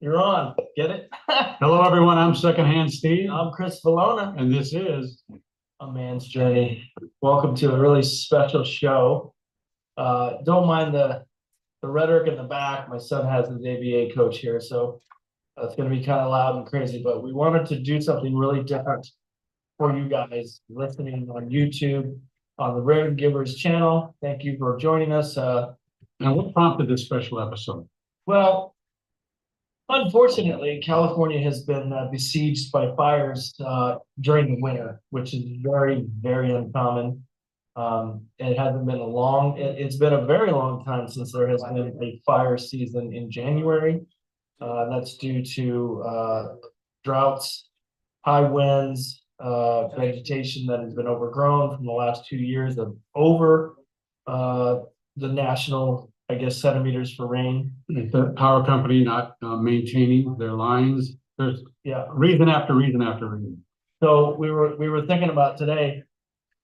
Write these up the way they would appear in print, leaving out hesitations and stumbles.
You're on. Get it? Hello, everyone. I'm Secondhand Steve, I'm Chris Valona. and this is A Man's Journey. Welcome to a really special show. Don't mind the rhetoric in the back. My son has his ABA coach here, so it's going to be kind of loud and crazy. But we wanted to do something really different for you guys listening on YouTube, on the Rare Givers channel. Thank you for joining us. and what prompted this special episode? Well, unfortunately, California has been besieged by fires during the winter, which is very, very uncommon. It hasn't been it's been a very long time since there has been a fire season in January. That's due to droughts, high winds, vegetation that has been overgrown from the last 2 years of over the national, I guess, centimeters for rain. The power company not maintaining their lines. There's Yeah. reason after reason after reason. So we were thinking about today,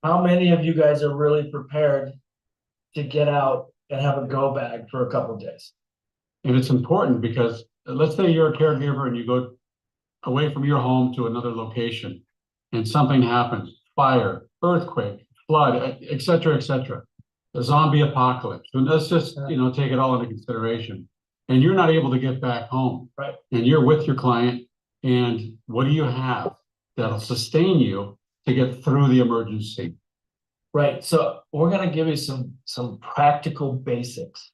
how many of you guys are really prepared to get out and have a go bag for a couple of days? And it's important because let's say you're a caregiver and you go away from your home to another location and something happens, fire, earthquake, flood, et cetera, a zombie apocalypse. And let's just, take it all into consideration. And you're not able to get back home. Right. And you're with your client. And what do you have that'll sustain you to get through the emergency? Right. So we're going to give you some practical basics.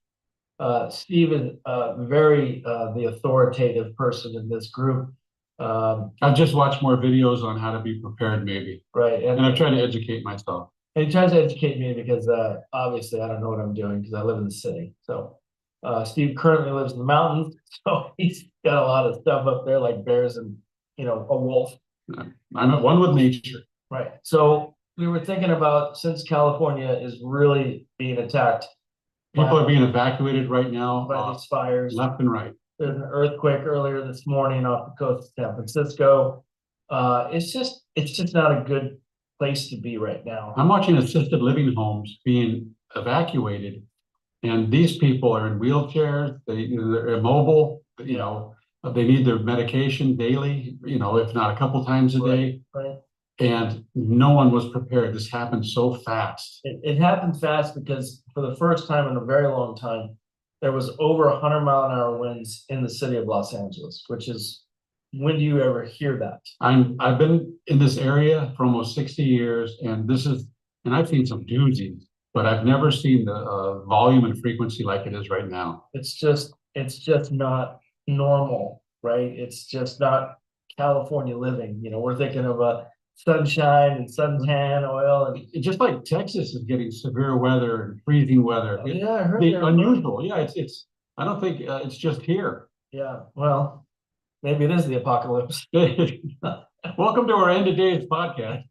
Steve is very the authoritative person in this group. I've just watched more videos on how to be prepared, maybe. Right. And I've tried to educate myself. And he tries to educate me because obviously I don't know what I'm doing because I live in the city. So Steve currently lives in the mountains, so he's got a lot of stuff up there like bears and a wolf. I'm at one with nature. Right. So we were thinking about, since California is really being attacked. People are being evacuated right now by these fires. left and right. There's an earthquake earlier this morning off the coast of San Francisco. It's just not a good place to be right now. I'm watching assisted living homes being evacuated, and these people are in wheelchairs. They're immobile. They need their medication daily. If not a couple times a day. Right. And no one was prepared. This happened so fast. It happened fast because for the first time in a very long time, there was over 100-mile-an-hour winds in the city of Los Angeles, which is, when do you ever hear that? I've been in this area for almost 60 years, and I've seen some doozies, but I've never seen the volume and frequency like it is right now. It's just not normal, right? It's just not California living. We're thinking of sunshine and suntan oil, and It's just like Texas is getting severe weather and freezing weather. yeah, I heard Unusual. Yeah, it's. I don't think it's just here. Yeah, well, maybe it is the apocalypse. Welcome to our End of Days podcast.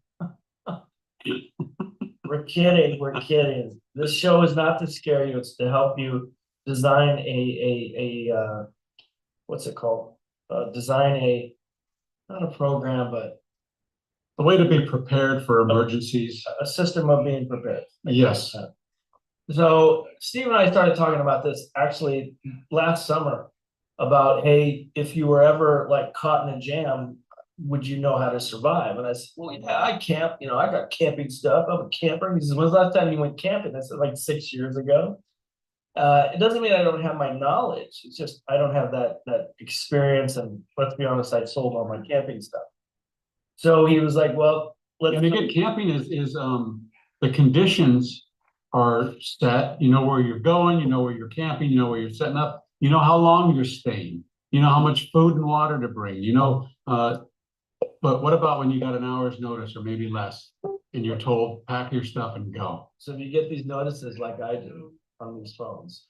We're kidding. This show is not to scare you. It's to help you design a what's it called? Design not a program, but a way to be prepared for emergencies. A system of being prepared. Yes. So Steve and I started talking about this actually last summer about, hey, if you were ever like caught in a jam, would you know how to survive? And I said, well, yeah, I camp. I got camping stuff. I'm a camper. He says, when's the last time you went camping? I said, like 6 years ago. It doesn't mean I don't have my knowledge. It's just I don't have that experience. And let's be honest, I sold all my camping stuff. So he was like, well, and again, camping is the conditions are set. You know where you're going, you know where you're camping, you know where you're setting up, you know how long you're staying, you know how much food and water to bring, but what about when you got an hour's notice or maybe less and you're told pack your stuff and go? So if you get these notices like I do on these phones.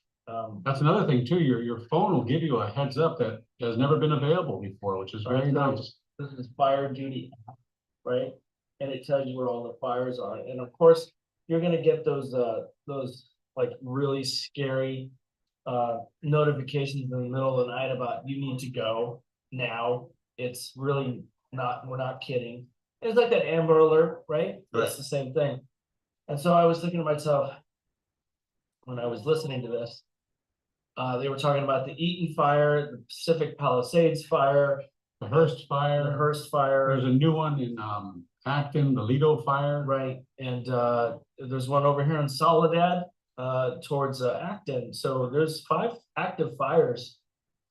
That's another thing too. Your phone will give you a heads up that has never been available before, which is very nice. This is Fire Duty app, right? And it tells you where all the fires are. And of course, you're gonna get those like really scary notifications in the middle of the night about you need to go now. It's really not, we're not kidding. It's like that Amber Alert, right? That's the same thing. And so I was thinking to myself, when I was listening to this, They were talking about the Eaton fire, the Pacific Palisades fire, The Hearst the fire, Hearst fire. there's a new one in, Acton, the Lido fire. Right, and there's one over here in Soledad, towards Acton. So there's 5 active fires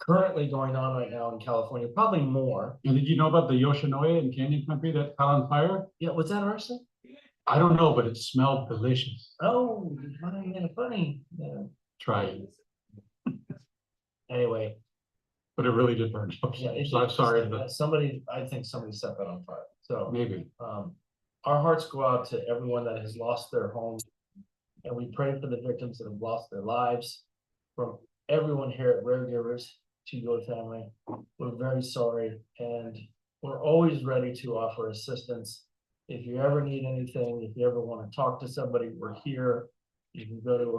currently going on right now in California, probably more. And did you know about the Yoshinoya in Canyon Country that caught on fire? Yeah, was that arson? I don't know, but it smelled delicious. Oh, funny. Yeah. Try it, Anyway, but it really did burn up. yeah, So I'm sorry, but I think somebody set that on fire. So maybe. our hearts go out to everyone that has lost their homes, and we pray for the victims that have lost their lives. From everyone here at Rare Givers to your family, we're very sorry, and we're always ready to offer assistance. If you ever need anything, if you ever want to talk to somebody, we're here. You can go to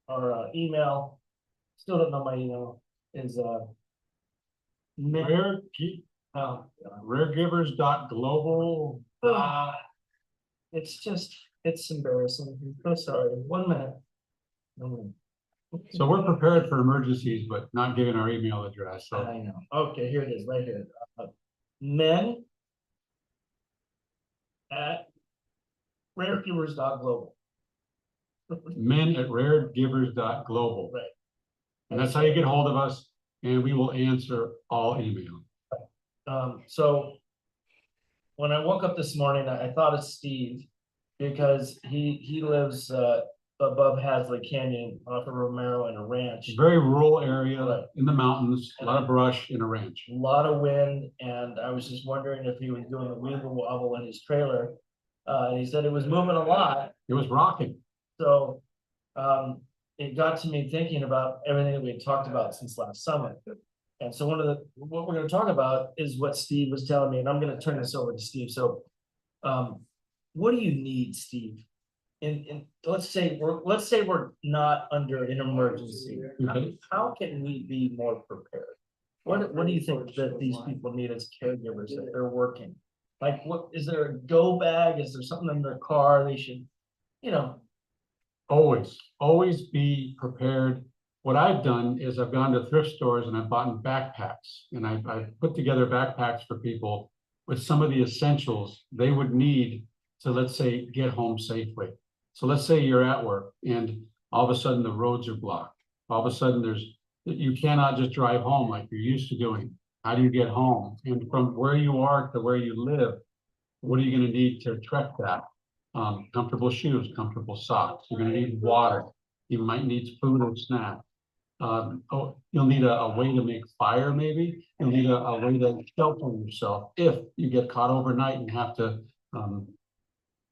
our email. Still don't know my email. Is Rare, raregivers.global. it's embarrassing. I'm so sorry. 1 minute. 1 minute. So we're prepared for emergencies, but not giving our email address, so. I know. Okay, here it is, right here. Men at raregivers.global. men@raregivers.global. Right. And that's how you get hold of us, and we will answer all email. So when I woke up this morning, I thought of Steve because he lives above Hasley Canyon off of Romero in a ranch. Very rural area Right. in the mountains, a lot of brush in a ranch. A lot of wind, and I was just wondering if he was doing the weeble wobble in his trailer. He said it was moving a lot, It was rocking. so it got to me thinking about everything that we had talked about since last summer. And so what we're gonna talk about is what Steve was telling me, and I'm gonna turn this over to Steve. So what do you need, Steve? And let's say we're not under an emergency. Okay. How can we be more prepared? What do you think that these people need as caregivers if they're working? Like, what, is there a go bag? Is there something in their car they should, you know? Always be prepared. What I've done is I've gone to thrift stores and I've bought backpacks, and I've put together backpacks for people with some of the essentials they would need to, let's say, get home safely. So let's say you're at work and all of a sudden the roads are blocked. All of a sudden you cannot just drive home like you're used to doing. How do you get home? And from where you are to where you live, what are you going to need to trek that? Comfortable shoes, comfortable socks. You're going to need water. You might need food or snack. You'll need a way to make fire, maybe. You'll need a way to shelter yourself if you get caught overnight and have to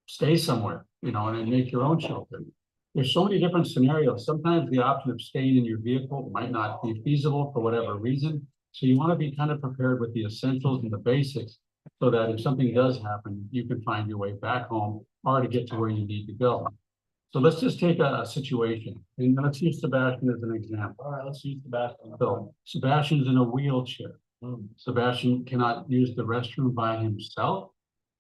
stay somewhere, and make your own shelter. There's so many different scenarios. Sometimes the option of staying in your vehicle might not be feasible for whatever reason. So you want to be kind of prepared with the essentials and the basics so that if something does happen, you can find your way back home or to get to where you need to go. So let's just take a situation, and let's use Sebastian as an example. All right, let's use Sebastian. So Sebastian's in a wheelchair. Sebastian cannot use the restroom by himself.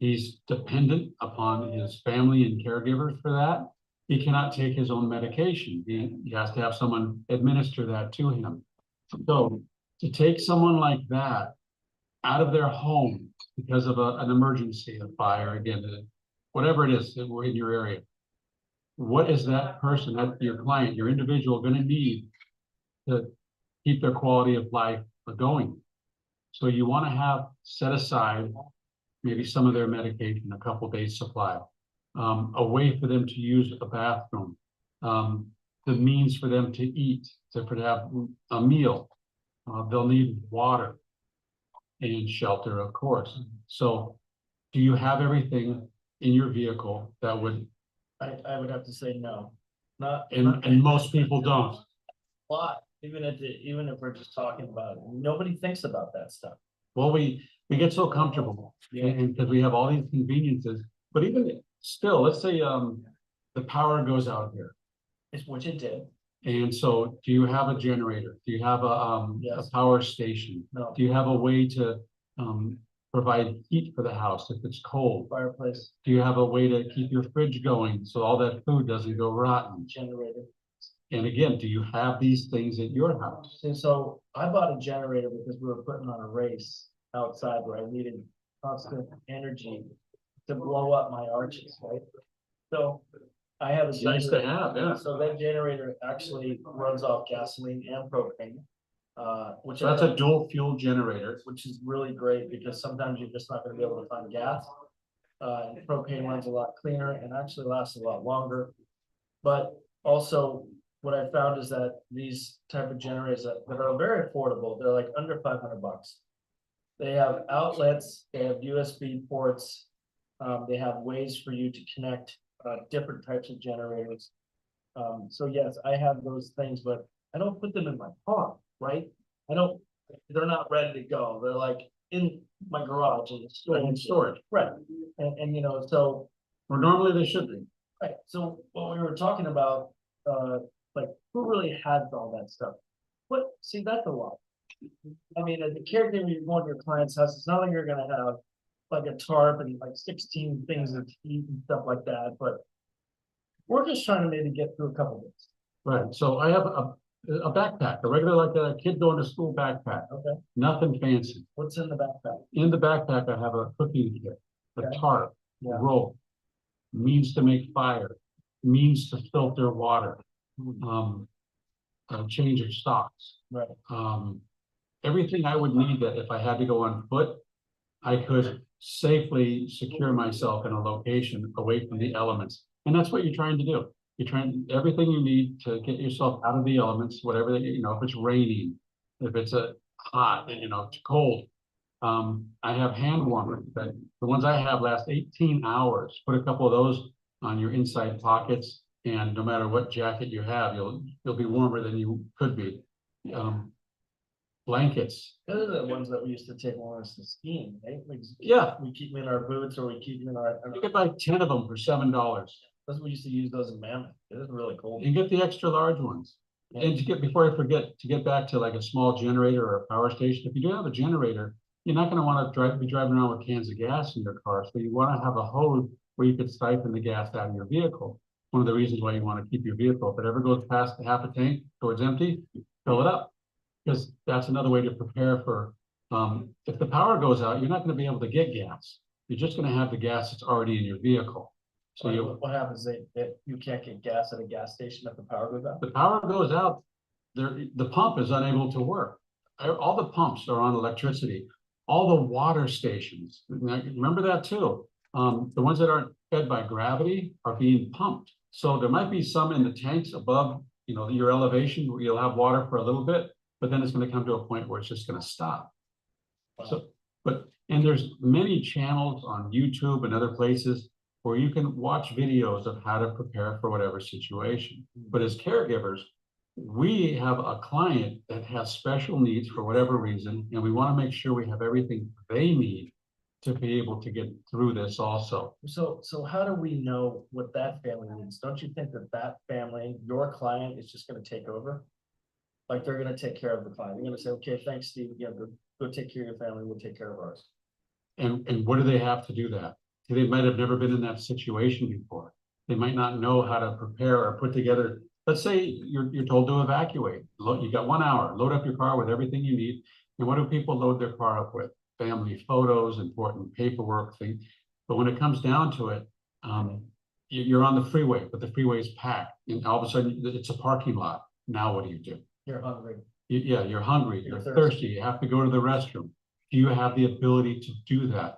He's dependent upon his family and caregivers for that. He cannot take his own medication. He has to have someone administer that to him. So to take someone like that out of their home because of an emergency, a fire, again, whatever it is that we're in your area, what is that person, that your client, your individual, going to need to keep their quality of life going? So you want to have set aside maybe some of their medication, a couple days supply, a way for them to use a bathroom, the means for them to eat, to have a meal. They'll need water and shelter, of course. So do you have everything in your vehicle that would? I would have to say no. And most people don't. A lot, even if we're just talking about it, nobody thinks about that stuff. Well, we get so comfortable, and because we have all these conveniences, but even still, let's say the power goes out here. Which it did. And so do you have a generator? Do you have a Yes. power station? No. Do you have a way to provide heat for the house if it's cold? Fireplace, Do you have a way to keep your fridge going so all that food doesn't go rotten? generator. And again, do you have these things at your house? And so I bought a generator because we were putting on a race outside where I needed constant energy to blow up my arches, right? So I have a. It's nice to generator. have, yeah. So that generator actually runs off gasoline and propane. Which So that's a dual fuel generator. which is really great because sometimes you're just not gonna be able to find gas. And propane runs a lot cleaner and actually lasts a lot longer. But also, what I found is that these type of generators that are very affordable, they're like under $500. They have outlets, they have USB ports, they have ways for you to connect different types of generators. So yes, I have those things, but I don't put them in my car, right? They're not ready to go. They're like in my garage in Storage. Right. And you know, so, Or normally they should be. right, so what we were talking about, like, who really has all that stuff? But see, that's a lot. I mean, as a caregiver, you're going to your client's house, it's not like you're gonna have like a tarp and like 16 things to eat and stuff like that, but we're just trying to maybe get through a couple days. Right, so I have a backpack, a regular, like a kid going to school backpack, Okay, nothing fancy. what's in the backpack? In the backpack, I have a cooking kit, a Okay. tarp, Yeah. rope, means to make fire, means to filter water, a change of stocks. Right, Everything I would need that if I had to go on foot, I could safely secure myself in a location away from the elements. And that's what you're trying to do. You're trying everything you need to get yourself out of the elements, whatever that, you know, if it's raining, if it's a hot, you know, it's cold. I have hand warmers that the ones I have last 18 hours. Put a couple of those on your inside pockets, and no matter what jacket you have, you'll be warmer than you could be. Blankets. those are the ones that we used to take when we was skiing, right? Yeah, We keep them in our boots or we keep them in our, you could buy 10 of them for $7. that's we used to use those in Mammoth, it is really cold. You get the extra large ones. And before I forget, to get back to like a small generator or a power station, if you do have a generator, you're not gonna wanna be driving around with cans of gas in your car. So you wanna have a hose where you could siphon the gas out of your vehicle. One of the reasons why you wanna keep your vehicle, if it ever goes past the half a tank towards empty, fill it up. Because that's another way to prepare for, if the power goes out, you're not gonna be able to get gas. You're just gonna have the gas that's already in your vehicle. So What happens, that you can't get gas at a gas station if the power goes out? the power goes out, the pump is unable to work. All the pumps are on electricity. All the water stations, remember that too. The ones that aren't fed by gravity are being pumped. So there might be some in the tanks above, you know, your elevation where you'll have water for a little bit, but then it's going to come to a point where it's just going to stop. So, and there's many channels on YouTube and other places where you can watch videos of how to prepare for whatever situation. But as caregivers, we have a client that has special needs for whatever reason, and we want to make sure we have everything they need to be able to get through this also. So how do we know what that family needs? Don't you think that family, your client, is just gonna take over? Like, they're gonna take care of the client, they're gonna say, okay, thanks, Steve, yeah, go take care of your family, we'll take care of ours. And what do they have to do that? They might have never been in that situation before. They might not know how to prepare or put together. Let's say you're told to evacuate. You got 1 hour, load up your car with everything you need. And what do people load their car up with? Family photos, important paperwork things. But when it comes down to it, you're on the freeway, but the freeway is packed, and all of a sudden it's a parking lot. Now what do? You're hungry. Yeah, you're hungry, you're You're thirsty, you have to go to the restroom. Do you have the ability to do that?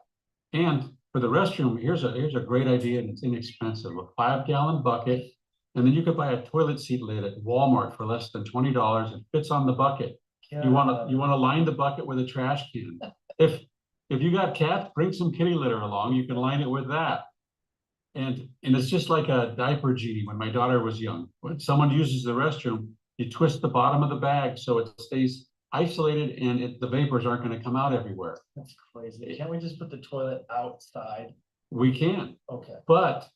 And for the restroom, here's a great idea, and it's inexpensive. A 5-gallon bucket, and then you could buy a toilet seat lid at Walmart for less than $20. It fits on the bucket. You wanna line the bucket with a trash can. If you got cats, bring some kitty litter along. You can line it with that. And it's just like a diaper genie. When my daughter was young, when someone uses the restroom, you twist the bottom of the bag so it stays isolated and the vapors aren't going to come out everywhere. That's crazy. Can't we just put the toilet outside? We can, Okay. but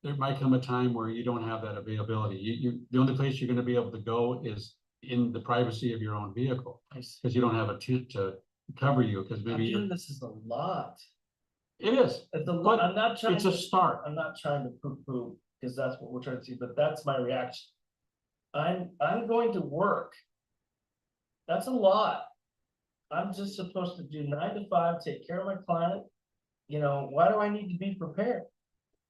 there might come a time where you don't have that availability. The only place you're going to be able to go is in the privacy of your own vehicle, because you don't have a tent to cover you, because maybe this is a lot. it is. It's a lot. I'm not trying. It's a start. I'm not trying to poo-poo because that's what we're trying to see, but that's my reaction. I'm going to work. That's a lot. I'm just supposed to do 9 to 5, take care of my client. You know, why do I need to be prepared?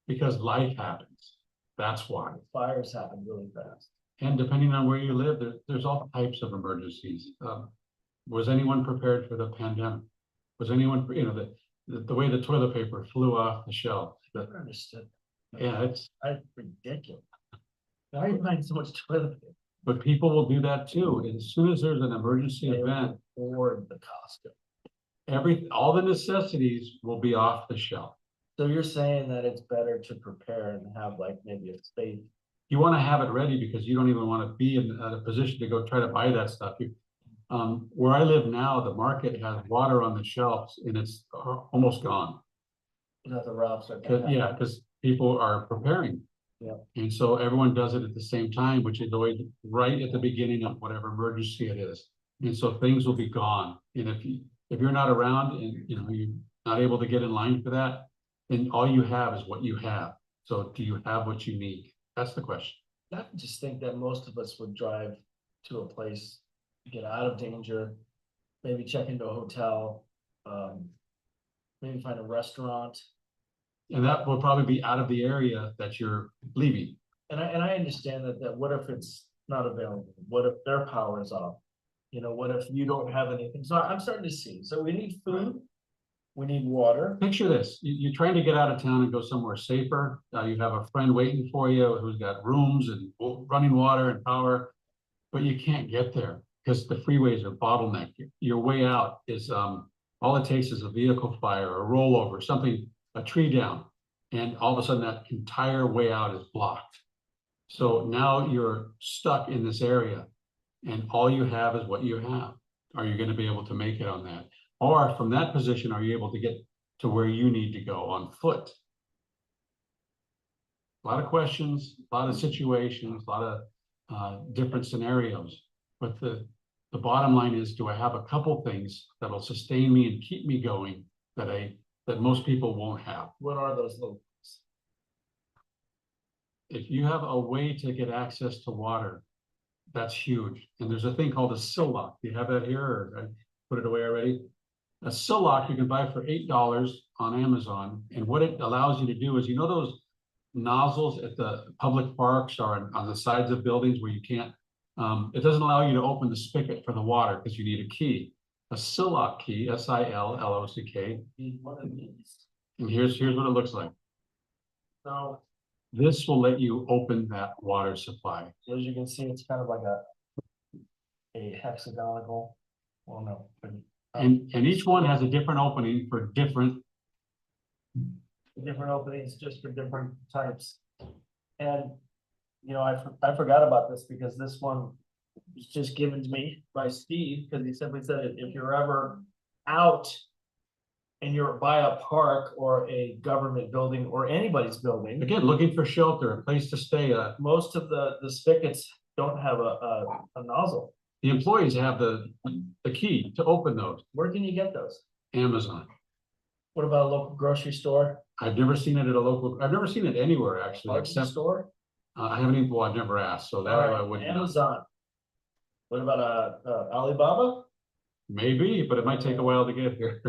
Because life happens. That's why. Fires happen really fast. And depending on where you live, there's all types of emergencies. Was anyone prepared for the pandemic? Was anyone, you know, the way the toilet paper flew off the shelf? I never understood. Yeah, it's, Ridiculous. Why are you buying so much toilet paper? but people will do that too. As soon as there's an emergency They event, Or the Costco. all the necessities will be off the shelf. So you're saying that it's better to prepare and have like maybe a space. You want to have it ready because you don't even want to be in a position to go try to buy that stuff. Where I live now, the market has water on the shelves and it's almost gone. Not the Ralphs. Yeah, because people are preparing. Yeah. And so everyone does it at the same time, which is always right at the beginning of whatever emergency it is. And so things will be gone. And if you're not around and you know you're not able to get in line for that, then all you have is what you have. So do you have what you need? That's the question. I just think that most of us would drive to a place, get out of danger, maybe check into a hotel, maybe find a restaurant. And that will probably be out of the area that you're leaving. And I understand that what if it's not available? What if their power is off? You know, what if you don't have anything? So I'm starting to see. So we need food, we need water. Picture this, you're trying to get out of town and go somewhere safer. You have a friend waiting for you who's got rooms and running water and power, but you can't get there because the freeways are bottlenecked. Your way out is, all it takes is a vehicle fire, a rollover, something, a tree down, and all of a sudden that entire way out is blocked. So now you're stuck in this area and all you have is what you have. Are you going to be able to make it on that? Or from that position, are you able to get to where you need to go on foot? A lot of questions, a lot of situations, a lot of different scenarios. But the bottom line is, do I have a couple things that'll sustain me and keep me going that most people won't have? What are those little things? If you have a way to get access to water, that's huge. And there's a thing called a sill lock. Do you have that here, or I put it away already? A sill lock you can buy for $8 on Amazon. And what it allows you to do is, you know, those nozzles at the public parks or on the sides of buildings where you can't, it doesn't allow you to open the spigot for the water because you need a key. A sill lock key, SILLOCK. One of these. And here's what it looks like. So This will let you open that water supply. as you can see, it's kind of like a hexagonal. Well, no. And each one has a different opening for different. Different openings just for different types. And, you know, I forgot about this because this one was just given to me by Steve, because he simply said, if you're ever out and you're by a park or a government building or anybody's building, Again, looking for shelter, a place to stay. most of the spigots don't have a nozzle. The employees have the key to open those. Where can you get those? Amazon. What about a local grocery store? I've never seen it at a local, I've never seen it anywhere actually, Hardware except, store? I haven't even, well, I've never asked, so that All I right, wouldn't know. Amazon. What about Alibaba? Maybe, but it might take a while to get here.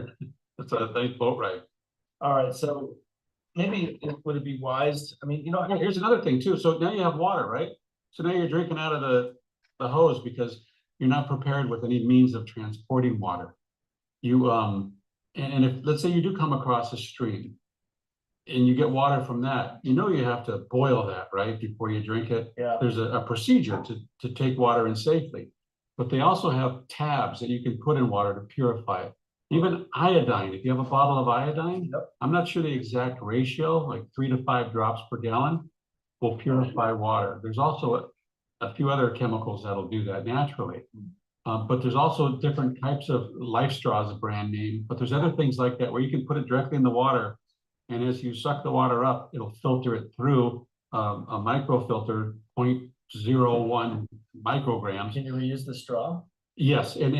That's a nice boat ride. All right, so maybe would it be wise? I mean, you know, Yeah, here's another thing too. So now you have water, right? So now you're drinking out of the hose because you're not prepared with any means of transporting water. You, and if, let's say you do come across a stream and you get water from that, you know, you have to boil that, right? Before you drink it. yeah, There's a procedure to take water in safely, but they also have tabs that you can put in water to purify it. Even iodine, if you have a bottle of iodine, Yep. I'm not sure the exact ratio, like 3 to 5 drops per gallon will purify water. There's also a few other chemicals that'll do that naturally. But there's also different types of Life Straw is a brand name, but there's other things like that where you can put it directly in the water. And as you suck the water up, it'll filter it through a microfilter, 0.01 micrograms. can you reuse the straw? Yes, and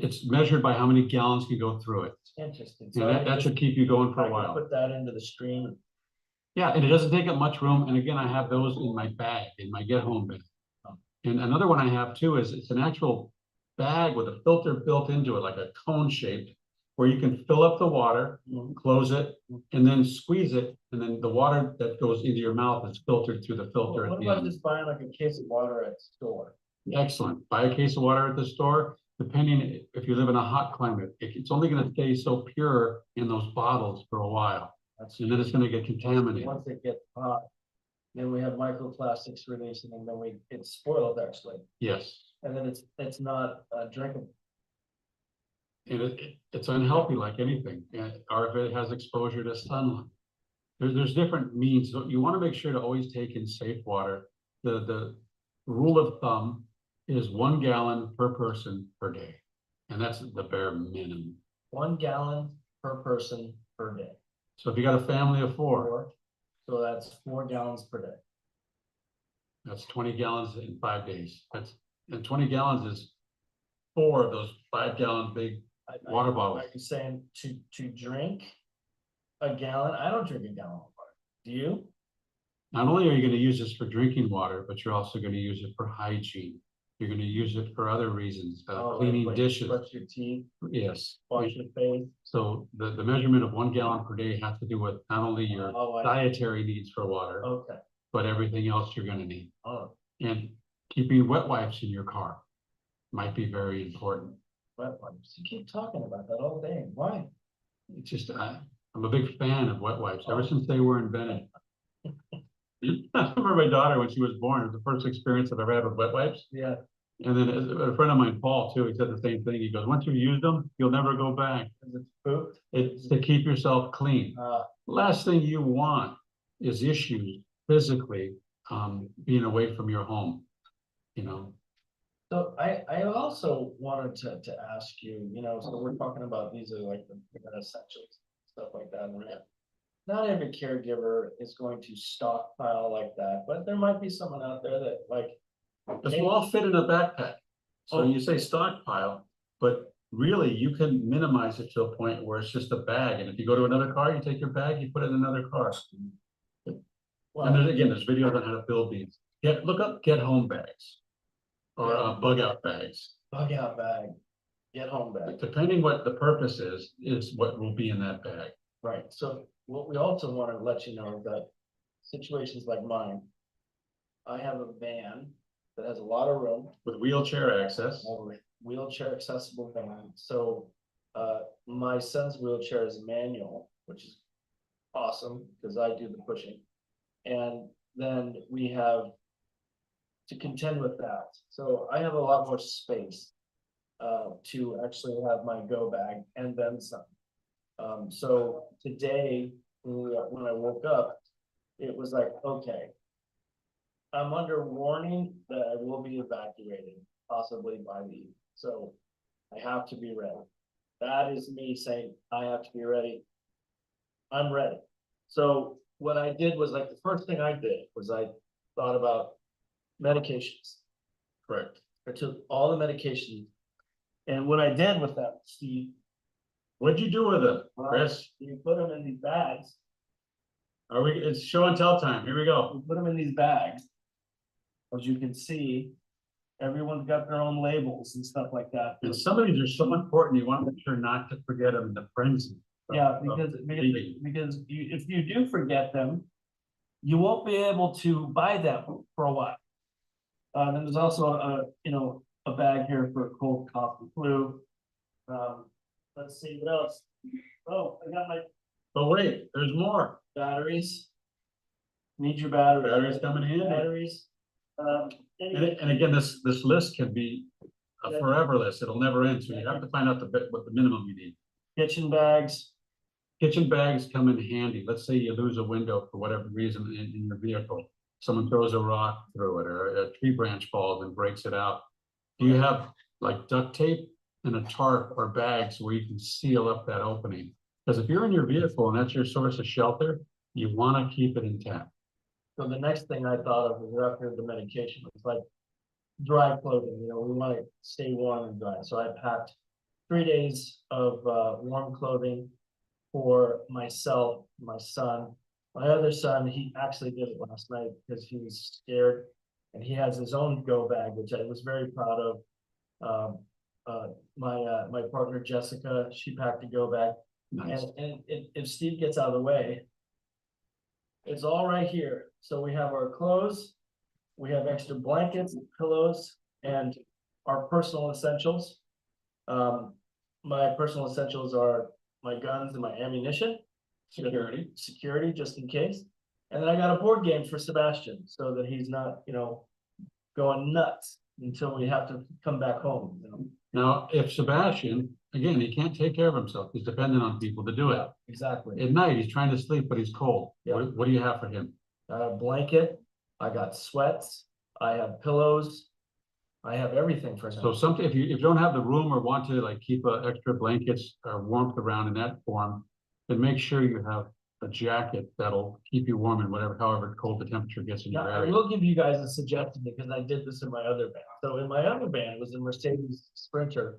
it's measured by how many gallons can go through it. Interesting. And that should keep you going for I a can while. put that into the stream. Yeah, and it doesn't take up much room, and again, I have those in my bag, in my get-home bag. And another one I have too is it's an actual bag with a filter built into it, like a cone shaped, where you can fill up the water, close it, and then squeeze it, and then the water that goes into your mouth is filtered through the filter at What the about end. just buying like a case of water at the store? Excellent. Buy a case of water at the store. Depending if you live in a hot climate, it's only going to stay so pure in those bottles for a while, That's and then it's going to get contaminated. once it gets hot, then we have microplastics releasing, and then it's spoiled actually, Yes, and then it's not drinkable. and it's unhealthy like anything, or if it has exposure to sunlight. There's different means. So you want to make sure to always take in safe water. The rule of thumb is 1 gallon per person per day, and that's the bare minimum. 1 gallon per person per day. So if you got a family of 4, So that's 4 gallons per day. that's 20 gallons in 5 days. And 20 gallons is 4 of those 5-gallon big water bottles. Are you saying to drink a gallon? I don't drink a gallon of water. Do you? Not only are you going to use this for drinking water, but you're also going to use it for hygiene. You're going to use it for other reasons, cleaning like dishes. Brush your teeth, Yes. wash your face. So the measurement of 1 gallon per day has to do with not only your dietary needs for water, Okay. but everything else you're going to need. Oh, And keeping wet wipes in your car might be very important. wet wipes. You keep talking about that all day. Why? It's just, I'm a big fan of wet wipes ever since they were invented. I remember my daughter when she was born, it was the first experience that I ever had with wet wipes. Yeah. And then a friend of mine, Paul, too, he said the same thing. He goes, once you've used them, you'll never go back. Is it poop? It's to keep yourself clean. Last thing you want is issues physically, being away from your home, you know. So I also wanted to ask you, so we're talking about these are like the essentials, stuff like that. And not every caregiver is going to stockpile like that, but there might be someone out there that like. This will all fit in a backpack. So you say stockpile, but really you can minimize it to a point where it's just a bag. And if you go to another car, you take your bag, you put it in another car. Well, And there's videos on how to build these. Look up get home bags or bug out bags. Bug out bag, get home bag. Depending what the purpose is what will be in that bag. Right. So what we also want to let you know that situations like mine, I have a van that has a lot of room. With wheelchair access. Wheelchair accessible van. So my son's wheelchair is manual, which is awesome because I do the pushing. And then we have to contend with that. So I have a lot more space to actually have my go bag and then some. So today, when I woke up, it was like, okay, I'm under warning that I will be evacuated, possibly by the evening. So I have to be ready. That is me saying I have to be ready. I'm ready. So what I did was like the first thing I did was I thought about medications. Correct. I took all the medications. And what I did with that, Steve. What'd you do with them, Chris? You put them in these bags. It's show and tell time. Here we go. We put them in these bags. As you can see, everyone's got their own labels and stuff like that. And some of these are so important, you want to make sure not to forget them in the frenzy. Yeah, because if you do forget them, you won't be able to buy them for a while. And there's also a bag here for cold, cough, and flu. Let's see what else. Oh, I got my. But wait, there's more. Batteries. Need your batteries. Batteries come in handy. Batteries. And again, this list can be a forever list. It'll never end. So you have to find out what the minimum you need. Kitchen bags. Kitchen bags come in handy. Let's say you lose a window for whatever reason in your vehicle. Someone throws a rock through it or a tree branch falls and breaks it out. Do you have like duct tape and a tarp or bags where you can seal up that opening? Because if you're in your vehicle and that's your source of shelter, you want to keep it intact. So the next thing I thought of was after the medication, it's like dry clothing, we want to stay warm and dry. So I packed 3 days of warm clothing for myself, my son, My other son, he actually did it last night because he was scared. And he has his own go bag, which I was very proud of. Um, my partner Jessica, she packed a go bag. Nice. And if Steve gets out of the way, it's all right here. So we have our clothes, we have extra blankets, pillows, and our personal essentials. My personal essentials are my guns and my ammunition. Security, just in case. And then I got a board game for Sebastian, so that he's not, going nuts until we have to come back home, Now, if Sebastian, again, he can't take care of himself, he's dependent on people to do it. Yeah, exactly. At night, he's trying to sleep, but he's cold. Yeah. What do you have for him? A blanket, I got sweats, I have pillows, I have everything for So him. something, if you don't have the room or want to like keep extra blankets or warmth around in that form, then make sure you have a jacket that'll keep you warm in whatever, however cold the temperature gets in Now, your I area. will give you guys a suggestion because I did this in my other band. So in my other band, it was a Mercedes Sprinter.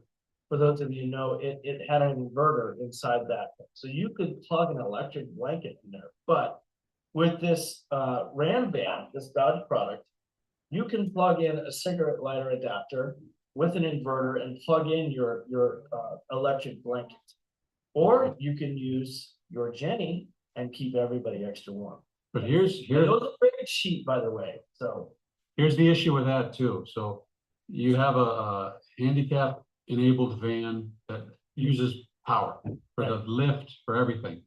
For those of you who know, it had an inverter inside that. So you could plug an electric blanket in there. But with this Ram band, this Dodge product, you can plug in a cigarette lighter adapter with an inverter and plug in your electric blanket. Or you can use your Jenny and keep everybody extra warm. But And here's those are very cheap, by the way, so. here's the issue with that too. So you have a handicap enabled van that uses power for the lift, for everything.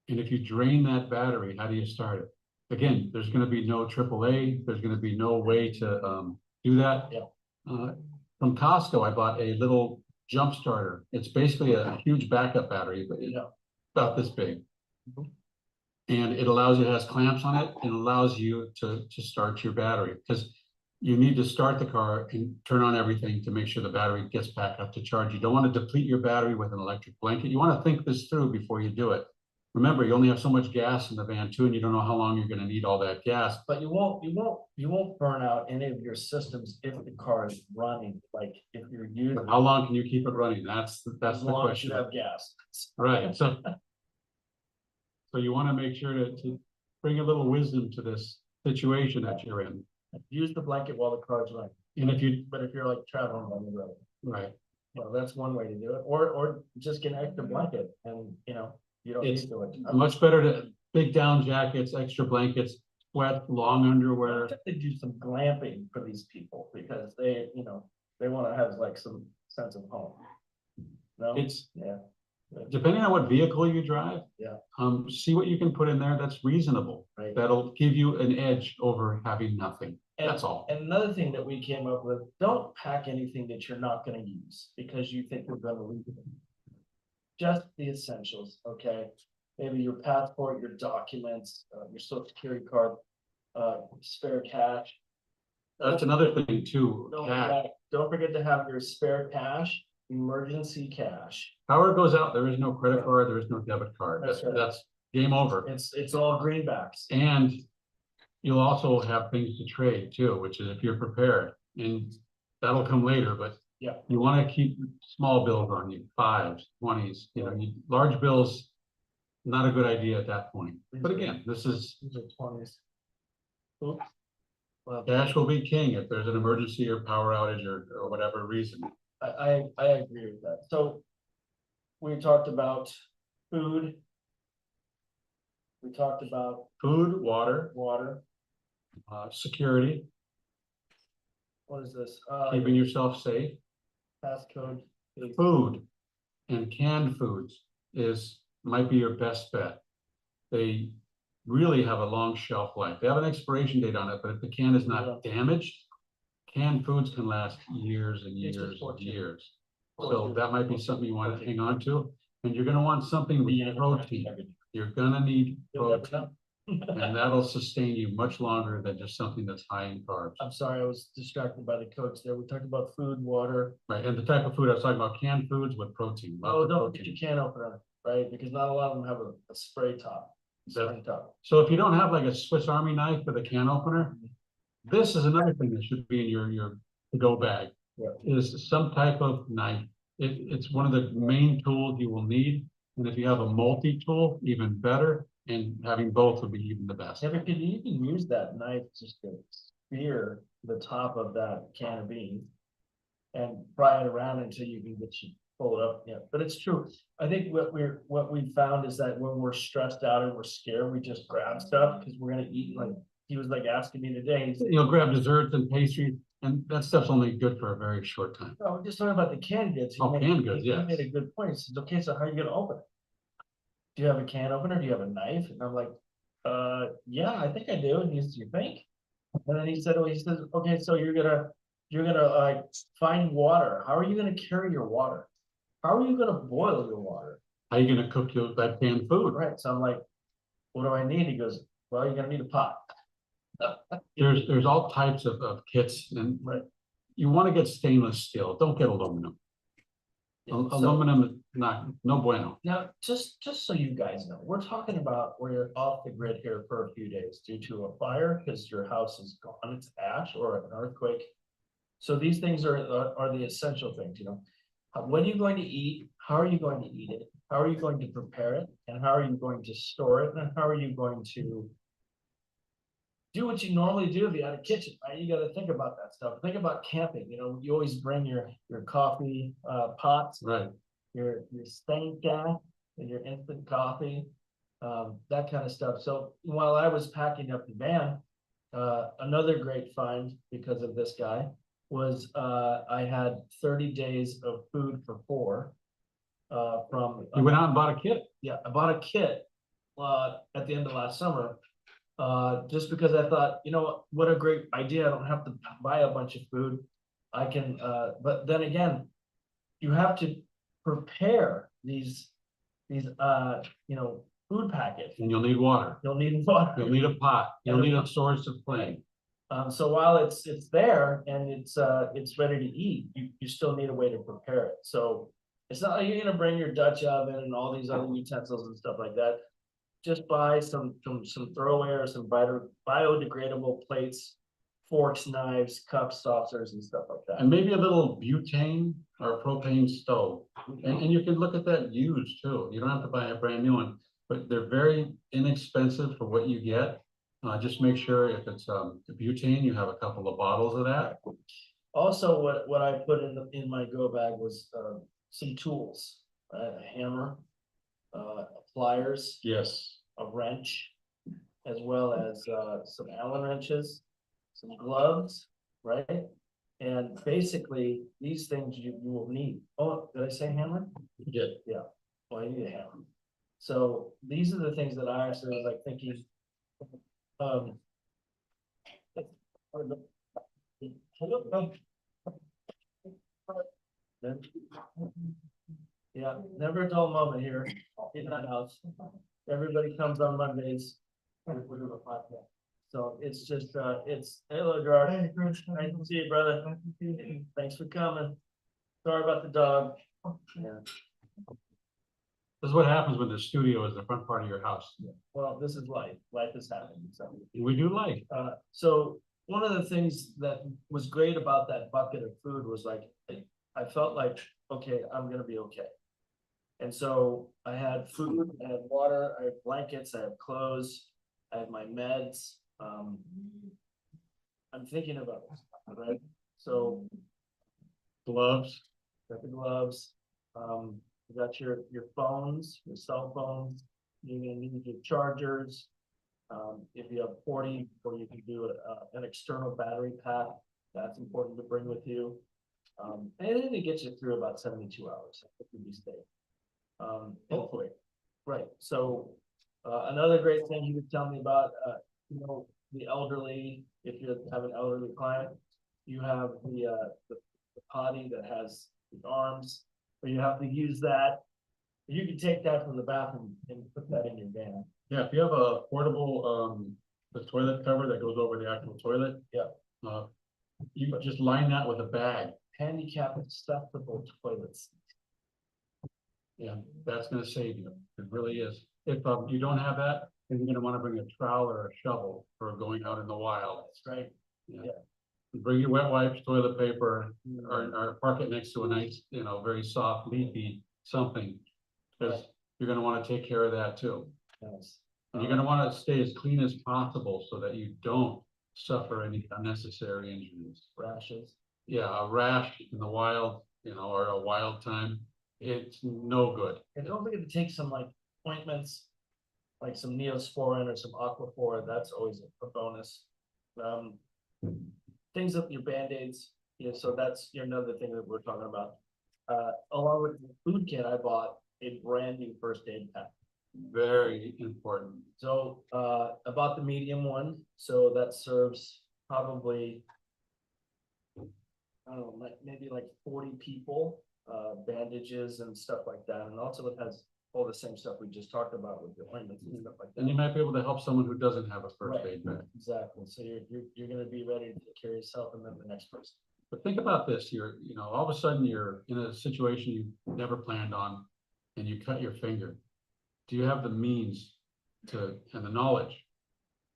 And if you drain that battery, how do you start it? Again, there's gonna be no AAA, there's gonna be no way to do that. Yeah. From Costco, I bought a little jump starter. It's basically a huge backup battery, but it's Yeah. about this big. Mhm. And it allows you, it has clamps on it, and allows you to start your battery, because you need to start the car and turn on everything to make sure the battery gets back up to charge. You don't want to deplete your battery with an electric blanket. You want to think this through before you do it. Remember, you only have so much gas in the van too, and you don't know how long you're going to need all that gas. But you won't burn out any of your systems if the car is running, like if you're using. How long can you keep it running? That's the As long as question. you have gas. Right, so you want to make sure to bring a little wisdom to this situation that you're in. Use the blanket while the car's running. And if you, But if you're like traveling on the road, right, well, that's one way to do it. Or just get an extra blanket and, you don't need It's to. much better to, big down jackets, extra blankets, sweat, long underwear. They do some glamping for these people because they want to have like some sense of home. No, It's, yeah. depending on what vehicle you drive. Yeah. See what you can put in there that's reasonable. Right. That'll give you an edge over having nothing. And, That's all. And another thing that we came up with, don't pack anything that you're not gonna use because you think you're gonna leave it. Just the essentials, okay? Maybe your passport, your documents, your social security card, spare cash. That's another thing too. Don't forget to have your spare cash, emergency cash. Power goes out, there is no credit card, there is no debit card. That's right. That's game over. It's all greenbacks. And you'll also have things to trade too, which is if you're prepared, and that'll come later, but Yeah. you want to keep small bills on you, 5s, 20s, large bills, not a good idea at that point. But again, These are 20s. Oops. Well, cash will be king if there's an emergency or power outage or whatever reason. I agree with that. So we talked about food. We talked about Food, water, water. security, What is this? keeping yourself safe. Passcode. Food and canned foods might be your best bet. They really have a long shelf life. They have an expiration date on it, but if the can is not damaged, canned foods can last years and years and years. So that might be something you want to hang on to. And you're gonna want something with protein. You're gonna need protein. And that'll sustain you much longer than just something that's high in carbs. I'm sorry, I was distracted by the coach there. We talked about food, water. Right, and the type of food I was talking about, canned foods with protein. Oh, don't forget your can opener, right? Because not a lot of them have a spray top. Spray top. So if you don't have like a Swiss Army knife with a can opener, this is another thing that should be in your to-go bag. Yeah. Is some type of knife. It's one of the main tools you will need. And if you have a multi-tool, even better. and having both would be even the best. Yeah, but you can use that knife just to spear the top of that can of beans and fry it around until you can pull it up. Yeah, but it's true. I think what we found is that when we're stressed out and we're scared, we just grab stuff because we're gonna eat. Like he was like asking me today, he's like, You'll grab desserts and pastries, and that stuff's only good for a very short time. "Oh, we're just talking about the canned goods." Oh, canned goods, He yes. made a good point. He says, "Okay, so how are you gonna open it? Do you have a can opener? Do you have a knife?" And I'm like, yeah, I think I do." And he's, "You think?" And then he said, "Well, he says, okay, so you're gonna like find water. How are you gonna carry your water? How are you gonna boil your water?" How are you gonna cook that canned food? Right, so I'm like, "What do I need?" He goes, "Well, you're gonna need a pot." There's all types of kits, and Right. you want to get stainless steel. Don't get aluminum. So Aluminum is no bueno. now, just so you guys know, we're talking about where you're off the grid here for a few days due to a fire because your house is gone, it's ash, or an earthquake. So these things are the essential things, you know. What are you going to eat? How are you going to eat it? How are you going to prepare it? And how are you going to store it? And how are you going to do what you normally do if you had a kitchen, right? You got to think about that stuff. Think about camping. You know, you always bring your coffee pots, Right. your stain gas, and your instant coffee, that kind of stuff. So while I was packing up the van, another great find because of this guy was I had 30 days of food for 4 from. You went out and bought a kit. Yeah, I bought a kit at the end of last summer. Just because I thought, you know, what a great idea. I don't have to buy a bunch of food. I can, but then again, you have to prepare these, you know, food packets. And you'll need water. You'll need water. You'll need a pot. You'll need a source of flame. So while it's there and it's ready to eat, you still need a way to prepare it. So it's not like you're gonna bring your Dutch oven and all these other utensils and stuff like that. Just buy some throwaway or some biodegradable plates, forks, knives, cups, saucers, and stuff like that. And maybe a little butane or propane stove. And you can look at that used too. You don't have to buy a brand new one, but they're very inexpensive for what you get. Just make sure if it's the butane, you have a couple of bottles of that. Also, what I put in my go bag was some tools, a hammer, pliers, Yes. a wrench, as well as some Allen wrenches, some gloves, right? And basically, these things you will need. Oh, did I say hammer? Yeah. Yeah. Well, I need a hammer. So these are the things that I actually was like thinking. Yeah, never a dull moment here in the house. Everybody comes on Mondays. So it's just, hello, Gerard. Hey, Chris. Nice to see you, brother. Thanks for coming. Sorry about the dog. Yeah. This is what happens when the studio is the front part of your house. Well, this is life. Life is happening. So. We do like. So one of the things that was great about that bucket of food was like, I felt like, okay, I'm gonna be okay. And so I had food, I had water, I had blankets, I had clothes, I had my meds. I'm thinking about this, right? So Gloves. got the gloves, you got your phones, your cell phones, you're gonna need your chargers. If you have 40, or you can do an external battery pack, that's important to bring with you. And it gets you through about 72 hours if you be safe. Hopefully, right. So another great thing you could tell me about, you know, the elderly. If you have an elderly client, you have the potty that has the arms, or you have to use that. You can take that from the bathroom and put that in your van. Yeah, if you have a portable the toilet cover that goes over the actual toilet. Yeah. You just line that with a bag. Handicap accessible toilets. Yeah, that's gonna save you. It really is. If you don't have that, then you're gonna want to bring a trowel or a shovel for going out in the wild. That's right. Yeah. Bring your wet wipes, toilet paper, or park it next to a nice, you know, very soft, leafy something. Because you're gonna want to take care of that too. Yes. And you're gonna wanna stay as clean as possible so that you don't suffer any unnecessary injuries. Rashes. Yeah, a rash in the wild, or a wild time, it's no good. And don't forget to take some like ointments, like some Neosporin or some Aquaphor, that's always a bonus. Um, things up your Band-Aids, so that's another thing that we're talking about. Along with the food kit, I bought a brand new first aid pack. Very important. So, I bought the medium one, so that serves probably, I don't know, maybe like 40 people, bandages and stuff like that. And also it has all the same stuff we just talked about with the ointments and stuff like And you that. might be able to help someone who doesn't have a first Right. aid bag. Exactly. So you're gonna be ready to take care of yourself and then the next person. But think about this, all of a sudden you're in a situation you never planned on and you cut your finger. Do you have the means and the knowledge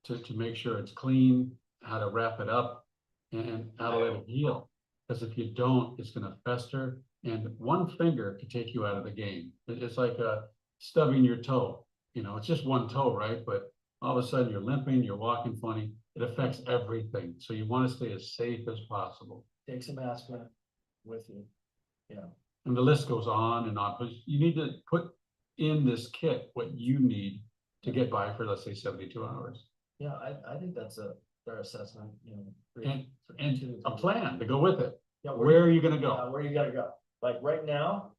to make sure it's clean, how to wrap it up and how to let it heal? Because if you don't, it's gonna fester and one finger could take you out of the game. It's like stubbing your toe, it's just one toe, right? But all of a sudden you're limping, you're walking funny, it affects everything. So you wanna stay as safe as possible. Take some aspirin with you. Yeah. And the list goes on and on, but you need to put in this kit what you need to get by for, let's say, 72 hours. Yeah, I think that's a fair assessment, And a plan to go with it. Yeah, Where are you gonna go? where you gotta go? Like right now,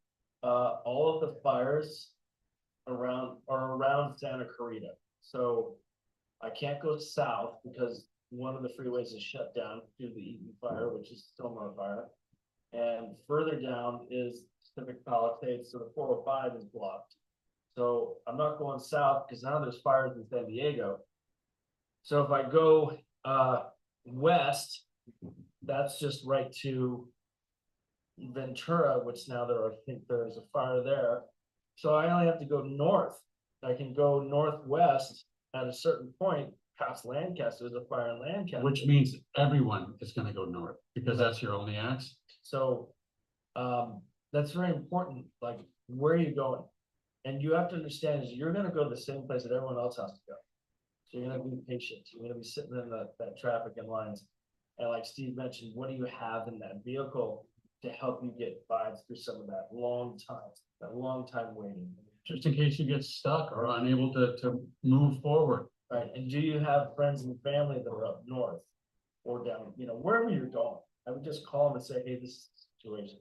all of the fires are around Santa Clarita. So I can't go south because one of the freeways is shut down due to the Eaton fire, which is Stillmore fire. And further down is Pacific Palisades, so the 405 is blocked. So I'm not going south because now there's fires in San Diego. So if I go west, that's just right to Ventura, which now I think there's a fire there. So I only have to go north. I can go northwest at a certain point past Lancaster. There's a fire in Lancaster. Which means everyone is gonna go north because that's your only access. So that's very important. Like, where are you going? And you have to understand is you're gonna go to the same place that everyone else has to go. So you're gonna be patient. You're gonna be sitting in that traffic and lines. And like Steve mentioned, what do you have in that vehicle to help you get by through some of that long time waiting? Just in case you get stuck or unable to move forward. Right, and do you have friends and family that are up north or down, wherever you're going? I would just call them and say, hey, this is the situation.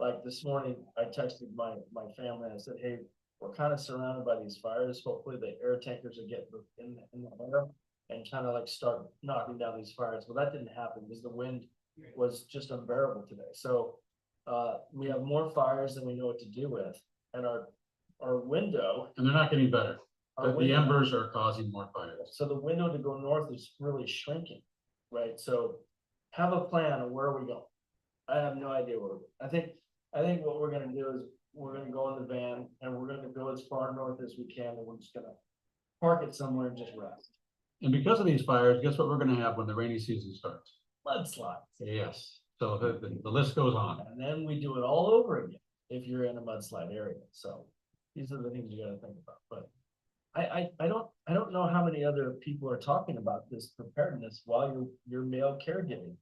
Like this morning, I texted my family and I said, hey, we're kind of surrounded by these fires. Hopefully the air tankers are getting in the air and kind of like start knocking down these fires. Well, that didn't happen because the wind was just unbearable today. So we have more fires than we know what to do with. And our window. And they're not getting better. our The window- embers are causing more fires. So the window to go north is really shrinking, right? So have a plan of where are we going? I have no idea where we're going. I think what we're gonna do is we're gonna go in the van and we're gonna go as far north as we can and we're just gonna park it somewhere and just rest. And because of these fires, guess what we're gonna have when the rainy season starts? Mudslides. Yes, so the list goes on. And then we do it all over again if you're in a mudslide area. So these are the things you gotta think about. But I don't know how many other people are talking about this preparedness while you're male caregiving.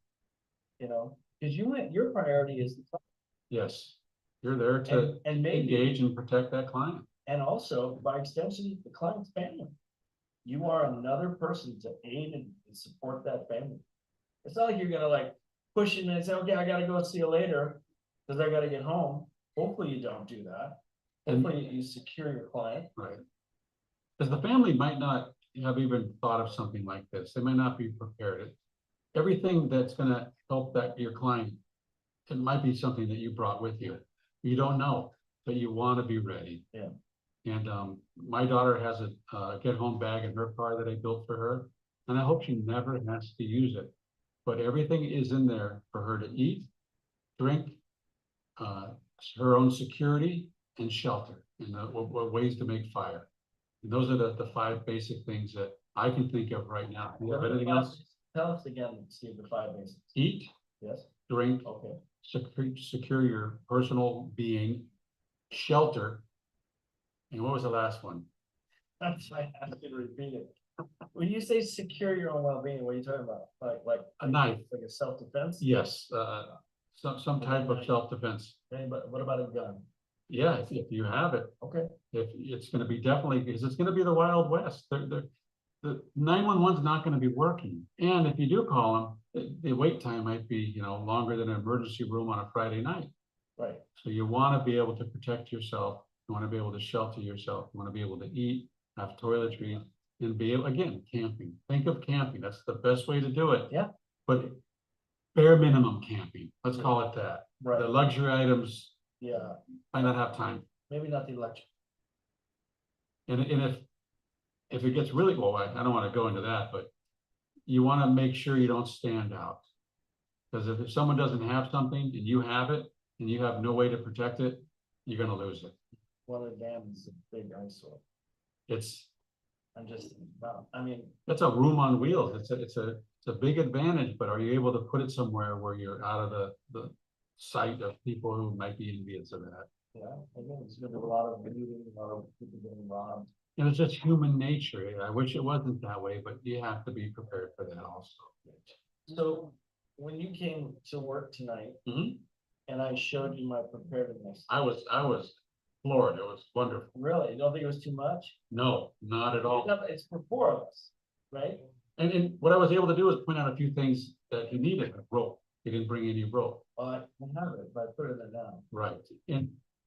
Because your priority is the client. Yes, you're there to And maybe, engage and protect that client. and also by extension, the client's family. You are another person to aid and support that family. It's not like you're gonna like push in and say, okay, I gotta go see you later because I gotta get home. Hopefully you don't do that. Hopefully you secure your client. Right. Because the family might not have even thought of something like this. They might not be prepared. Everything that's gonna help your client, it might be something that you brought with you. You don't know, but you wanna be ready. Yeah. And my daughter has a get home bag in her car that I built for her. And I hope she never has to use it. But everything is in there for her to eat, drink, her own security and shelter, and what ways to make fire. And those are the 5 basic things that I can think of right now. Do you have anything else? Tell us again, Steve, the 5 basics. Eat, Yes, drink, okay, secure your personal being, shelter. And what was the last one? That's why I have to repeat it. When you say secure your own well-being, what are you talking about? Like A knife, like a self-defense? yes, some type of self-defense. But what about a gun? Yeah, if you have it, Okay, if it's gonna be definitely, because it's gonna be the Wild West. The 911 is not gonna be working. And if you do call them, the wait time might be, longer than an emergency room on a Friday night. right. So you wanna be able to protect yourself, you wanna be able to shelter yourself, you wanna be able to eat, have toiletries, and be able, again, camping. Think of camping, that's the best way to do it. Yeah. But bare minimum camping, let's call it that. The Right, luxury items yeah, might not have time. maybe not the electric. And if it gets really, well, I don't want to go into that, but you want to make sure you don't stand out. Because if someone doesn't have something and you have it and you have no way to protect it, you're gonna lose it. One of the dams is a big eyesore. It's I'm just, well, I mean, That's a room on wheels. It's a big advantage, but are you able to put it somewhere where you're out of the sight of people who might be envious of that? yeah, again, there's gonna be a lot of looting, a lot of people getting robbed. And it's just human nature. I wish it wasn't that way, but you have to be prepared for that also. So when you came to work tonight Mhm. and I showed you my preparedness, I was floored. It was wonderful. really, you don't think it was too much? No, not at all. It's for four of us, right? And what I was able to do is point out a few things that he needed, a rope. He didn't bring any rope. I have it, but I put it in there now. Right.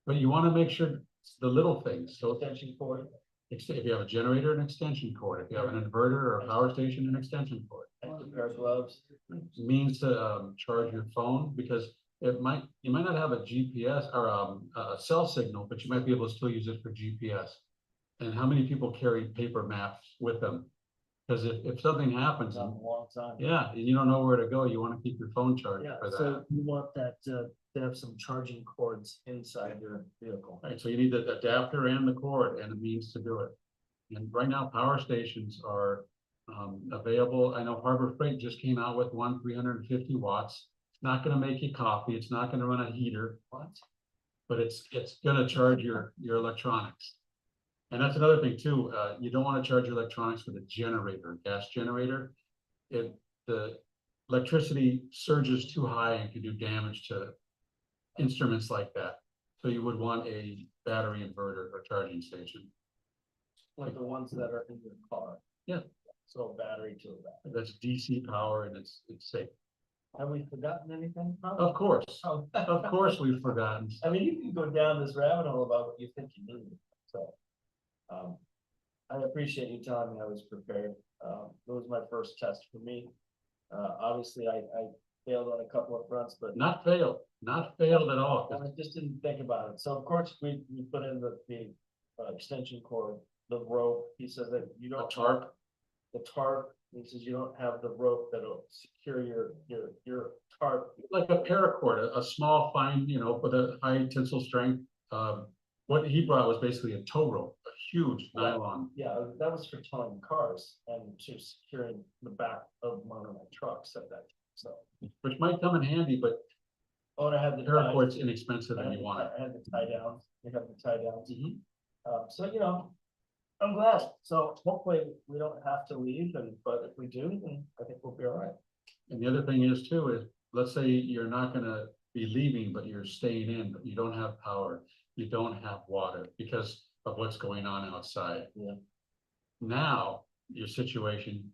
But you want to make sure the little things. So Extension cord, if you have a generator, an extension cord. If you have an inverter or a power station, an extension cord. extra pair of gloves. Means to charge your phone, because you might not have a GPS or a cell signal, but you might be able to still use it for GPS. And how many people carry paper maps with them? Because if something happens, Not in a long time. yeah, and you don't know where to go, you want to keep your phone charged Yeah, for that. so you want that, to have some charging cords inside your vehicle. Right, so you need the adapter and the cord and a means to do it. And right now, power stations are available. I know Harbor Freight just came out with one 350 watts. It's not gonna make you coffee, it's not gonna run a heater, What? but it's gonna charge your electronics. And that's another thing too, you don't wanna charge your electronics with a generator, gas generator. If the electricity surges too high and can do damage to instruments like that. So you would want a battery inverter or charging station. Like the ones that are in your car. Yeah. So battery to that. That's DC power and it's safe. Have we forgotten anything? Of course, Oh. of course we've forgotten. I mean, you can go down this rabbit hole about what you think you need, so. I appreciate you telling me I was prepared. It was my first test for me. Obviously, I failed on a couple of fronts, but Not failed at all. I just didn't think about it. So of course, we put in the extension cord, the rope. He says that you A don't. tarp, The tarp, he says you don't have the rope that'll secure your tarp. like a paracord, a small fine, with a high tensile strength. What he brought was basically a tow rope, a huge nylon. Yeah, that was for towing cars and to securing the back of one of my trucks at that time, so. Which might come in handy, but Oh, and I had the. paracord's inexpensive and you want it. I had the tie downs, we have the tie downs. Mhm. So, I'm glad. So hopefully we don't have to leave, but if we do, then I think we'll be all right. And the other thing is too, is let's say you're not gonna be leaving, but you're staying in, but you don't have power, you don't have water because of what's going on outside. Yeah. Now, your situation,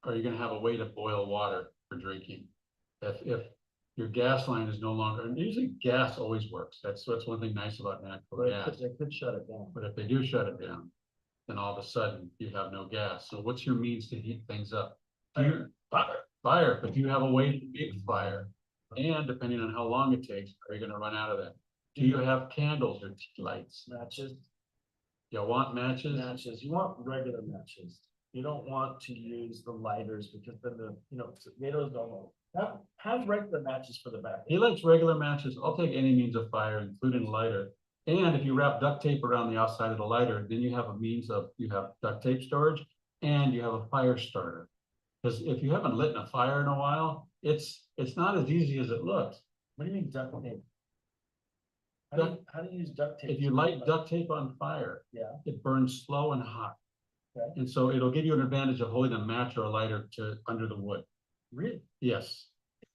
are you gonna have a way to boil water for drinking? If your gas line is no longer, and usually gas always works, that's one thing nice about natural But gas. they could shut it down. But if they do shut it down, then all of a sudden you have no gas. So what's your means to heat things up? Fire, but do you have a way to make fire? And depending on how long it takes, are you gonna run out of that? Do you have candles or tea lights? Matches, You want matches? you want regular matches. You don't want to use the lighters because then tomatoes don't have regular matches for the back. He likes regular matches. I'll take any means of fire, including lighter. And if you wrap duct tape around the outside of the lighter, then you have you have duct tape storage and you have a fire starter. Because if you haven't lit a fire in a while, it's not as easy as it looks. What do you mean duct tape? How do you use duct tape? If you light duct tape on fire, Yeah, it burns slow and hot. okay, And so it'll give you an advantage of holding a match or a lighter to under the wood. really? Yes.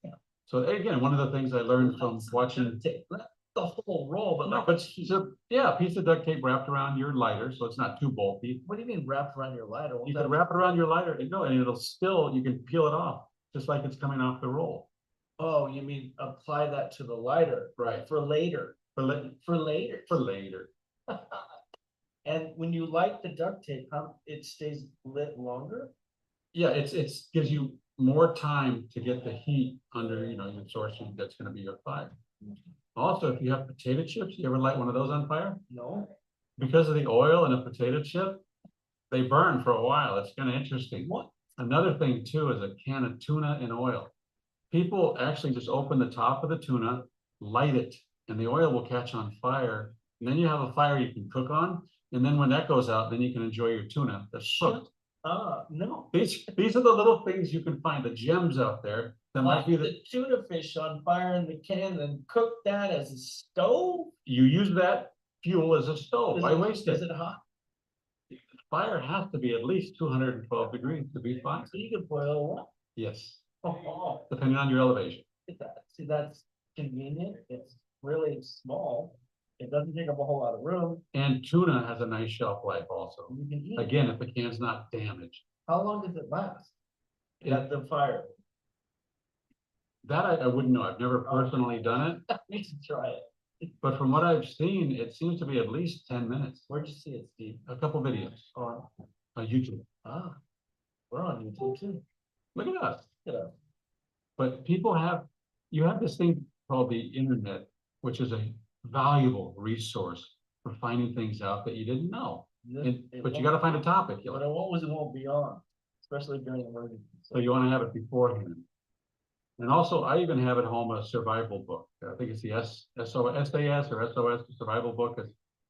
Yeah. So again, one of the things I learned from watching. Duct tape, not the whole roll, but No, like, but so, yeah, a piece of duct tape wrapped around your lighter, so it's not too bulky. what do you mean wrapped around your lighter? Won't You that- can wrap it around your lighter and go, and it'll still, you can peel it off, just like it's coming off the roll. Oh, you mean apply that to the lighter Right. for later, For for later. for later. And when you light the duct tape, it stays lit longer? Yeah, it's gives you more time to get the heat under, your source heat that's gonna be your fire. Also, if you have potato chips, you ever light one of those on fire? No, Because of the oil in a potato chip, they burn for a while. It's kind of interesting. what? Another thing too is a can of tuna in oil. People actually just open the top of the tuna, light it, and the oil will catch on fire. And then you have a fire you can cook on. And then when that goes out, then you can enjoy your tuna that's cooked. No. These are the little things you can find, the gems out there that might Light be the tuna fish on fire in the can and cook that as a stove? you use that fuel as a stove. Why waste Is it? it hot? Fire has to be at least 212 degrees to be fine. So you can boil what? Yes, Oh, depending on your elevation. look at that. See, that's convenient. It's really small. It doesn't take up a whole lot of room. And tuna has a nice shelf life also. You can eat it. Again, if the can's not damaged. How long does it last? It- At the fire. That I wouldn't know. I've never personally done it, We should try it. but from what I've seen, it seems to be at least 10 minutes. Where'd you see it, Steve? A couple videos On, on YouTube. we're on YouTube too. Look at us. Look at us. But you have this thing called the internet, which is a valuable resource for finding things out that you didn't know. But you got to find a topic. But it won't be on, especially during emergencies. So you want to have it beforehand. And also, I even have at home a survival book. I think it's the SAS or SOS survival book.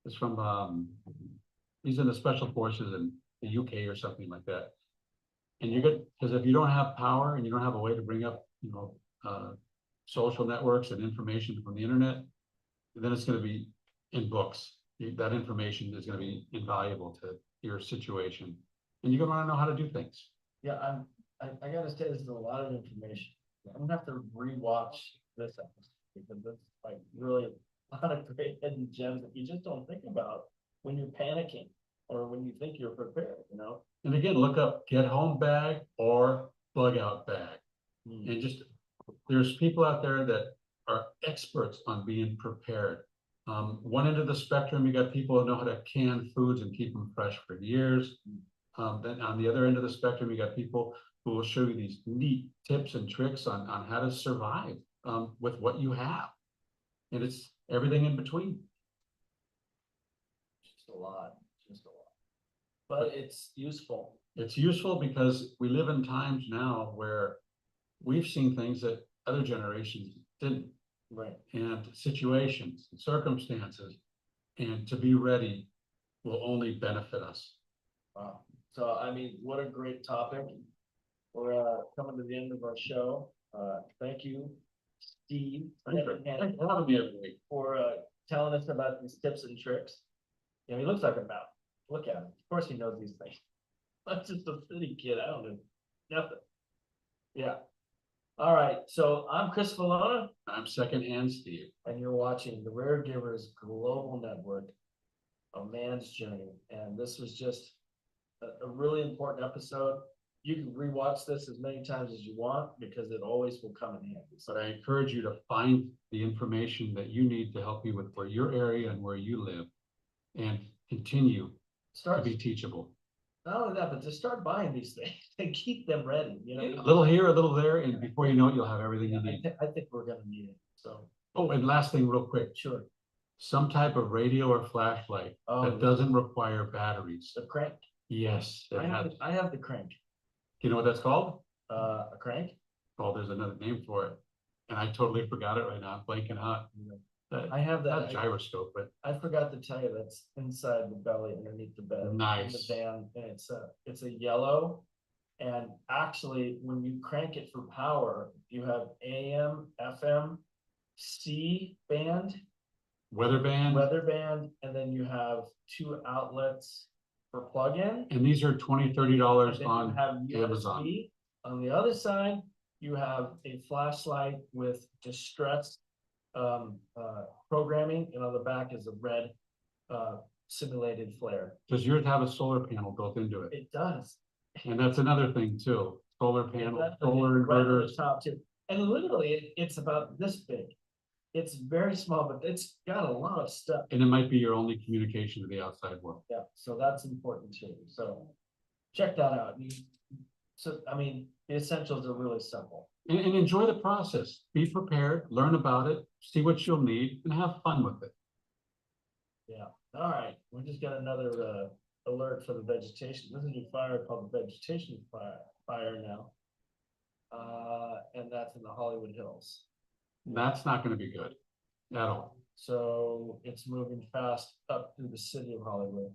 It's from, he's in the special forces in the UK or something like that. And you're good, because if you don't have power and you don't have a way to bring up, social networks and information from the internet, then it's going to be in books. That information is going to be invaluable to your situation. And you're going to want to know how to do things. Yeah, I gotta say, this is a lot of information. I'm gonna have to rewatch this episode because it's like really a lot of great hidden gems that you just don't think about when you're panicking or when you think you're prepared. And again, look up get home bag or bug out bag. Mm. And just, there's people out there that are experts on being prepared. One end of the spectrum, you got people who know how to can foods and keep them fresh for years. Then on the other end of the spectrum, you got people who will show you these neat tips and tricks on how to survive with what you have. And it's everything in between. Just a lot. But it's useful. It's useful because we live in times now where we've seen things that other generations didn't. Right. And situations and circumstances, and to be ready will only benefit us. Wow. So, I mean, what a great topic. We're coming to the end of our show. Thank you, Steve, Thanks for having me every week. for telling us about these tips and tricks. He looks like a mountain. Look at him. Of course he knows these things. That's just a city kid. I don't know nothing. Yeah. All right. So I'm Chris Valona, I'm secondhand Steve. and you're watching the Rare Givers Global Network, A Man's Journey. And this was just a really important episode. You can rewatch this as many times as you want because it always will come in handy. But I encourage you to find the information that you need to help you with where your area and where you live, and continue to Start, be teachable. not only that, but just start buying these things and keep them ready. A little here, a little there, and before you know it, you'll have everything you need. I think we're gonna need it. So, Oh, and last thing real quick, sure. some type of radio or flashlight Oh, that doesn't require batteries. the crank. Yes, it has. I have the crank. Do you know what that's called? A crank? Oh, there's another name for it. And I totally forgot it right now, I'm blanking out. I have Not that. gyroscope, but I forgot to tell you that's inside the belly underneath the bed. In the Nice. van, and it's a yellow. And actually, when you crank it for power, you have AM, FM, C band. weather band, weather band, and then you have 2 outlets for plug-in. and these are $20, $30 And then you on have Amazon. USB. On the other side, you have a flashlight with distress programming, and on the back is a red simulated flare. Does yours have a solar panel built into it? It does. And that's another thing too, solar panel, That's solar right on inverters. the top too. And literally, it's about this big. It's very small, but it's got a lot of stuff. And it might be your only communication to the outside world. Yeah, so that's important too. So check that out. So, I mean, the essentials are really simple. And enjoy the process. Be prepared, learn about it, see what you'll need, and have fun with it. Yeah. All right. We just got another alert for the vegetation. This is a new fire called the vegetation fire now. And that's in the Hollywood Hills. That's not going to be good at all. So it's moving fast up through the city of Hollywood.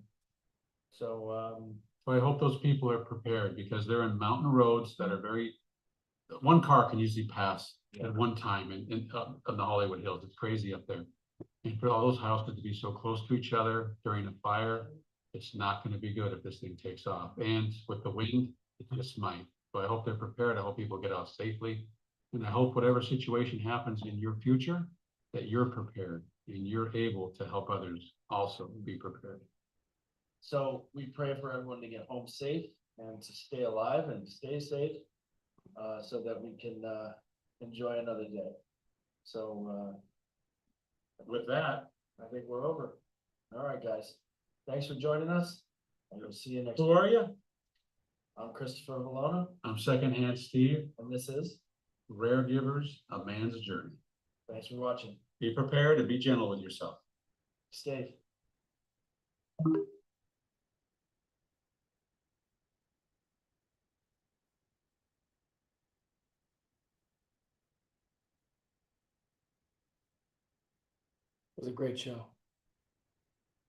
So So I hope those people are prepared because they're in mountain roads that are one car can usually pass at one time in the Hollywood Hills. It's crazy up there. And for all those houses to be so close to each other during a fire, it's not going to be good if this thing takes off. And with the wind, it just might. So I hope they're prepared. I hope people get out safely. And I hope whatever situation happens in your future, that you're prepared and you're able to help others also be prepared. So we pray for everyone to get home safe and to stay alive and stay safe, so that we can enjoy another day. So with that, I think we're over. All right, guys. Thanks for joining us. And we'll see you next Who week. are you? I'm Christopher Valona, I'm Secondhand Steve, and this is. Rare Givers, A Man's Journey. Thanks for watching. Be prepared and be gentle with yourself. Stay. It was a great show.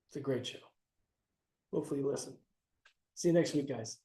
It's a great show. Hopefully you listen. See you next week, guys.